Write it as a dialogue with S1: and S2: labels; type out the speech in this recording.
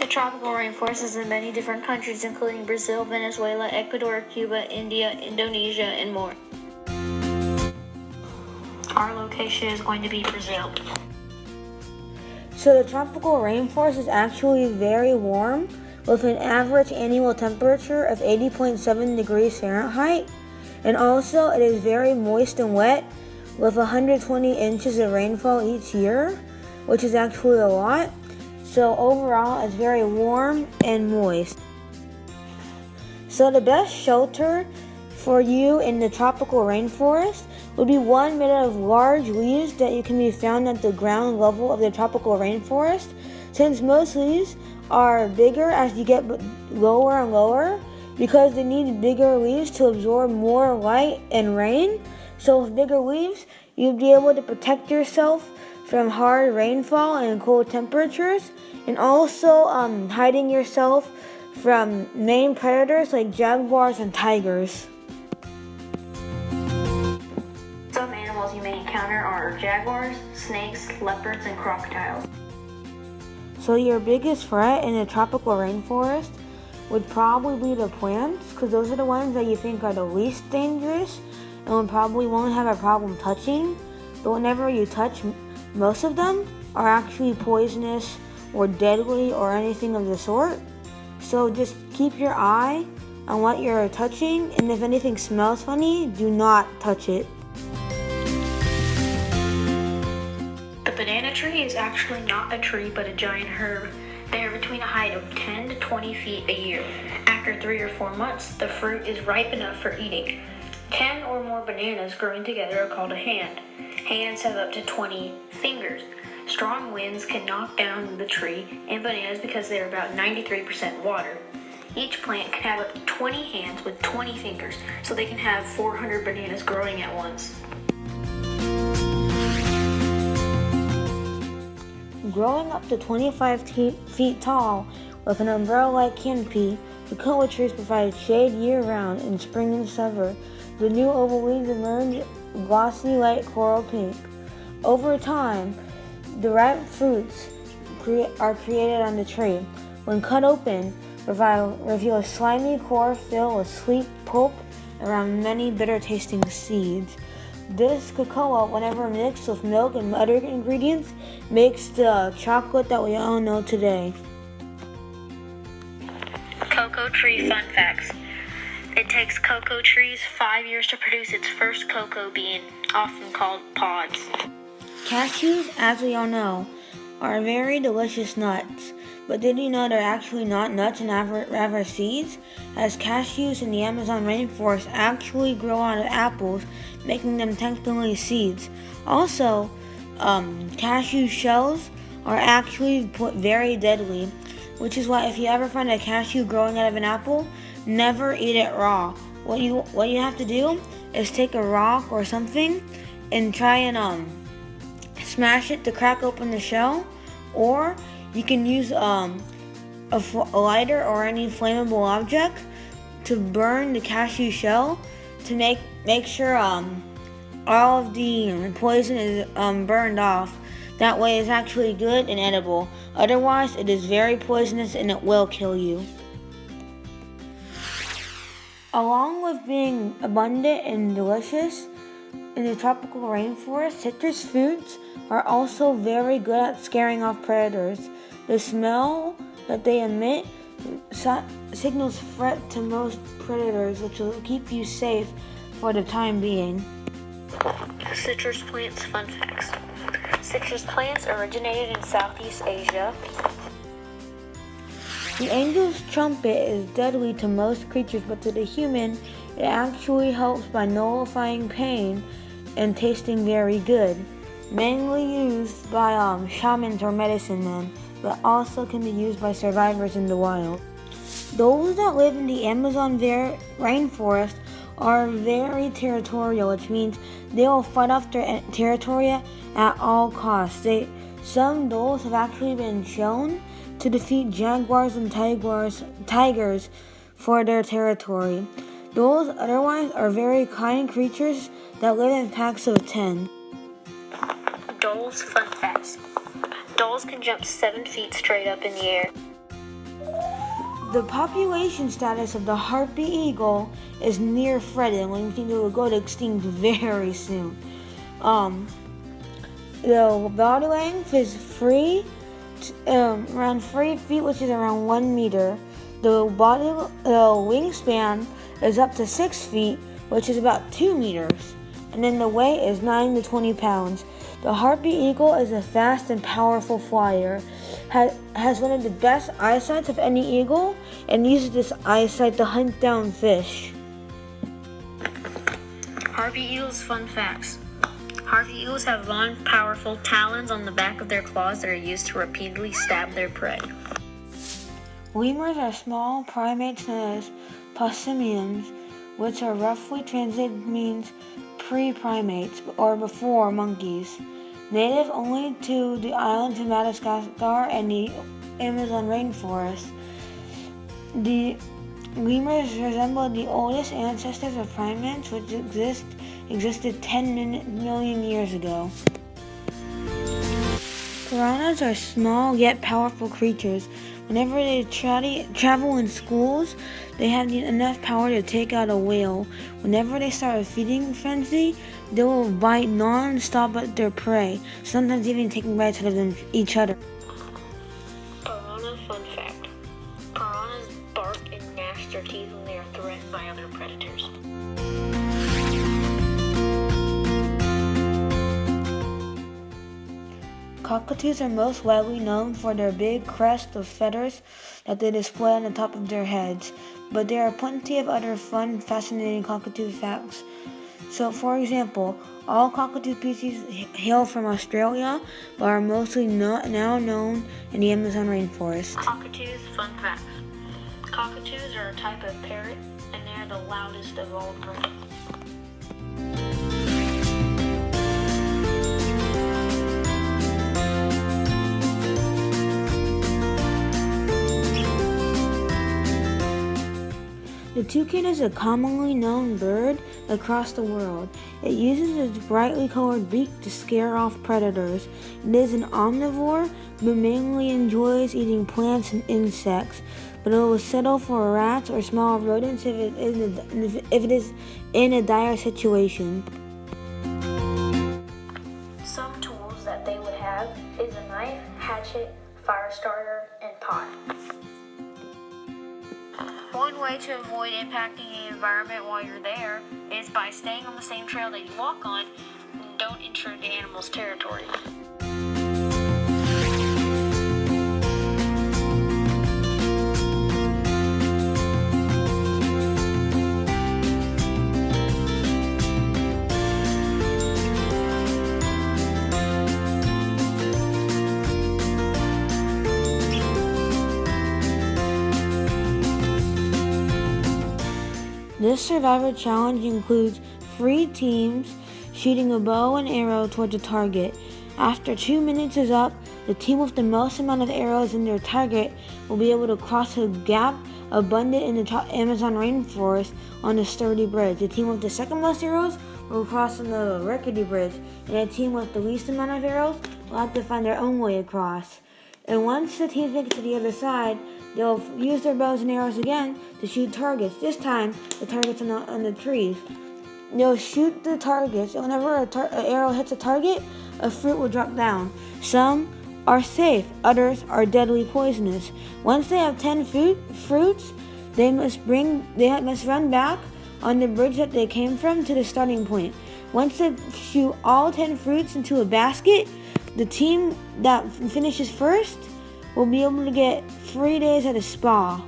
S1: The tropical rainforest is in many different countries, including Brazil, Venezuela, Ecuador, Cuba, India, Indonesia, and more. Our location is going to be Brazil.
S2: So the tropical rainforest is actually very warm, with an average annual temperature of 80.7 degrees Fahrenheit. And also it is very moist and wet, with 120 inches of rainfall each year, which is actually a lot. So overall, it's very warm and moist. So the best shelter for you in the tropical rainforest would be one made of large leaves that can be found at the ground level of the tropical rainforest. Since most leaves are bigger as you get lower and lower, because they need bigger leaves to absorb more light and rain. So with bigger leaves, you'd be able to protect yourself from hard rainfall and cold temperatures, and also hiding yourself from main predators like jaguars and tigers.
S1: Some animals you may encounter are jaguars, snakes, leopards, and crocodiles.
S2: So your biggest threat in the tropical rainforest would probably be the plants, because those are the ones that you think are the least dangerous and would probably won't have a problem touching. But whenever you touch, most of them are actually poisonous or deadly or anything of the sort. So just keep your eye on what you're touching, and if anything smells funny, do not touch it.
S1: The banana tree is actually not a tree but a giant herb. They are between a height of 10 to 20 feet a year. After 3 or 4 months, the fruit is ripe enough for eating. 10 or more bananas growing together are called a hand. Hands have up to 20 fingers. Strong winds can knock down the tree and bananas because they are about 93% water. Each plant can have up to 20 hands with 20 fingers, so they can have 400 bananas growing at once.
S2: Growing up to 25 feet tall with an umbrella-like canopy, the cocoa trees provide shade year-round in spring and summer. The new oval leaves emerge glossy light coral pink. Over time, the ripe fruits are created on the tree. When cut open, reveal a slimy core filled with sweet pulp around many bitter-tasting seeds. This cocoa, whenever mixed with milk and other ingredients, makes the chocolate that we all know today.
S1: Cocoa tree fun facts. It takes cocoa trees 5 years to produce its first cocoa bean, often called pods.
S2: Cashews, as we all know, are very delicious nuts. But did you know they're actually not nuts and rather seeds? As cashews in the Amazon rainforest actually grow out of apples, making them technically seeds. Also, cashew shells are actually very deadly, which is why if you ever find a cashew growing out of an apple, never eat it raw. What you have to do is take a rock or something and try and smash it to crack open the shell, or you can use a lighter or any flammable object to burn the cashew shell to make sure all of the poison is burned off. That way it's actually good and edible. Otherwise, it is very poisonous and it will kill you. Along with being abundant and delicious, in the tropical rainforest, citrus fruits are also very good at scaring off predators. The smell that they emit signals threat to most predators, which will keep you safe for the time being.
S1: Citrus plants fun facts. Citrus plants originated in Southeast Asia.
S2: The angel's trumpet is deadly to most creatures, but to the human, it actually helps by nullifying pain and tasting very good. Mainly used by shamans or medicine men, but also can be used by survivors in the wild. Those that live in the Amazon rainforest are very territorial, which means they will fight off their territory at all costs. Some does have actually been shown to defeat jaguars and tigers for their territory. Those otherwise are very kind creatures that live in packs of 10.
S1: Dholes fun facts. Dholes can jump 7 feet straight up in the air.
S2: The population status of the harpy eagle is near threatened, and we think it will go to extinct very soon. The body length is around 3 feet, which is around 1 meter. The wingspan is up to 6 feet, which is about 2 meters. And then the weight is 9 to 20 pounds. The harpy eagle is a fast and powerful flyer, has one of the best eyesights of any eagle, and uses this eyesight to hunt down fish.
S1: Harpy eagles' fun facts. Harpy eagles have long, powerful talons on the back of their claws that are used to repeatedly stab their prey.
S2: Lemurs are small primates known as posimians, which are roughly translated means pre-primates or before monkeys. Native only to the islands of Madagascar and the Amazon rainforest, the lemurs resemble the oldest ancestors of primates, which existed 10 million years ago. Piranhas are small yet powerful creatures. Whenever they travel in schools, they have enough power to take out a whale. Whenever they start a feeding frenzy, they will bite non-stop at their prey, sometimes even taking bites out of each other.
S1: Piranha fun fact. Piranhas bark and gnash their teeth when they are threatened by other predators.
S2: Cockatoos are most widely known for their big crest of feathers that they display on the top of their heads, but there are plenty of other fun, fascinating cockatoo facts. So, for example, all cockatoo species hail from Australia, but are mostly now known in the Amazon rainforest.
S1: Cockatoos fun facts. Cockatoos are a type of parrot, and they are the loudest of all birds.
S2: The toucan is a commonly known bird across the world. It uses its brightly colored beak to scare off predators. It is an omnivore, but mainly enjoys eating plants and insects, but it will settle for rats or small rodents if it is in a dire situation.
S1: Some tools that they would have is a knife, hatchet, fire starter, and pot. One way to avoid impacting the environment while you're there is by staying on the same trail that you walk on and don't intrude the animal's territory.
S2: This survivor challenge includes 3 teams shooting a bow and arrow towards a target. After 2 minutes is up, the team with the most amount of arrows in their target will be able to cross a gap abundant in the Amazon rainforest on a sturdy bridge. The team with the second most arrows will cross on the rickety bridge, and the team with the least amount of arrows will have to find their own way across. And once the teams make it to the other side, they'll use their bows and arrows again to shoot targets. This time, the targets on the trees. They'll shoot the targets, and whenever an arrow hits a target, a fruit will drop down. Some are safe, others are deadly poisonous. Once they have 10 fruits, they must run back on the bridge that they came from to the starting point. Once they shoot all 10 fruits into a basket, the team that finishes first will be able to get 3 days at a spa.